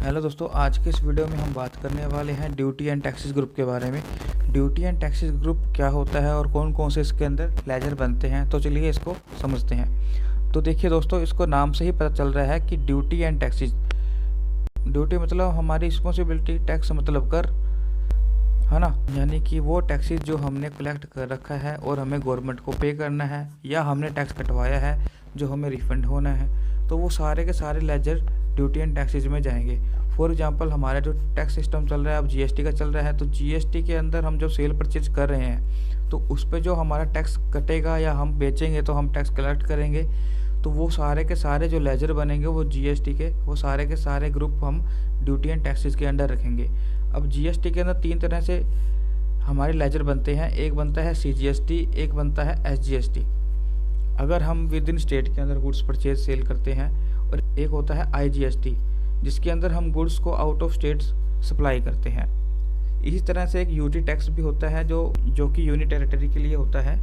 Hello दोस्तों, आज के इस वीडियो में हम बात करने वाले हैं ड्यूटी एंड टैक्सेस ग्रुप के बारे में। ड्यूटी एंड टैक्सेस ग्रुप क्या होता है और कौन कौन से इसके अंदर लेजर बनते हैं, तो चलिए इसको समझते हैं। तो देखिए दोस्तों, इसको नाम से ही पता चल रहा है कि ड्यूटी एंड टैक्सेस। ड्यूटी मतलब हमारी रिस्पॉन्सिबिलिटी, टैक्स मतलब कर, है ना। यानी कि वो टैक्सेस जो हमने कलेक्ट कर रखा है और हमें गवर्नमेंट को पे करना है, या हमने टैक्स कटवाया है जो हमें रिफंड होना है, तो वो सारे के सारे लेजर ड्यूटी एंड टैक्सेस में जाएंगे। फॉर एग्जांपल, हमारा जो टैक्स सिस्टम चल रहा है अब जीएसटी का चल रहा है, तो जीएसटी के अंदर हम जब सेल परचेज कर रहे हैं तो उस पर जो हमारा टैक्स कटेगा या हम बेचेंगे तो हम टैक्स कलेक्ट करेंगे, तो वो सारे के सारे जो लेजर बनेंगे वो जीएसटी के, वो सारे के सारे ग्रुप हम ड्यूटी एंड टैक्सेस के अंडर रखेंगे। अब जीएसटी के अंदर तीन तरह से हमारे लेजर बनते हैं। एक बनता है सीजीएसटी, एक बनता है एसजीएसटी अगर हम विद इन स्टेट के अंदर गुड्स परचेज सेल करते हैं, और एक होता है आईजीएसटी जिसके अंदर हम गुड्स को आउट ऑफ स्टेट सप्लाई करते हैं। इसी तरह से एक यूटी टैक्स भी होता है जो कि यूनिट टेरिटरी के लिए होता है।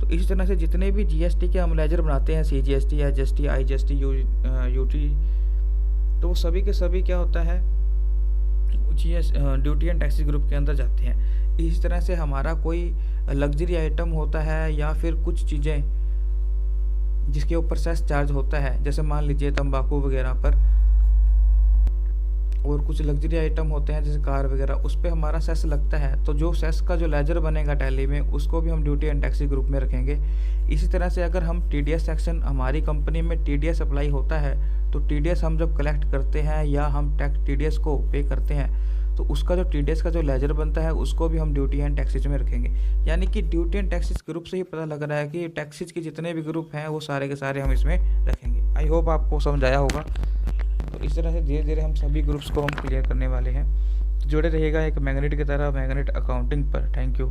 तो इसी तरह से जितने भी जीएसटी के हम लेजर बनाते हैं, सीजीएसटी, एसजीएसटी, आईजीएसटी, यूटी, तो वो सभी के सभी क्या होता है, ड्यूटी एंड टैक्सेस ग्रुप के अंदर जाते हैं। इसी तरह से हमारा कोई लग्जरी आइटम होता है या फिर कुछ चीज़ें जिसके ऊपर सेस चार्ज होता है, जैसे मान लीजिए तंबाकू वगैरह पर, और कुछ लग्जरी आइटम होते हैं जैसे कार वगैरह, उस पर हमारा सेस लगता है। तो जो सेस का जो लेजर बनेगा टैली में, उसको भी हम ड्यूटी एंड टैक्सेस ग्रुप में रखेंगे। इसी तरह से अगर हम टीडीएस सेक्शन, हमारी कंपनी में टीडीएस अप्लाई होता है, तो टीडीएस हम जब कलेक्ट करते हैं या हम टैक्स टीडीएस को पे करते हैं, तो उसका जो टीडीएस का जो लेजर बनता है उसको भी हम ड्यूटी एंड टैक्सेस में रखेंगे। यानी कि ड्यूटी एंड टैक्सेस ग्रुप से ही पता लग रहा है कि टैक्सेस के जितने भी ग्रुप हैं वो सारे के सारे हम इसमें रखेंगे। आई होप आपको समझ आया होगा। तो इस तरह से धीरे धीरे हम सभी ग्रुप्स को हम क्लियर करने वाले हैं। जुड़े रहिएगा एक मैग्नेट की तरह, मैग्नेट अकाउंटिंग पर। Thank you.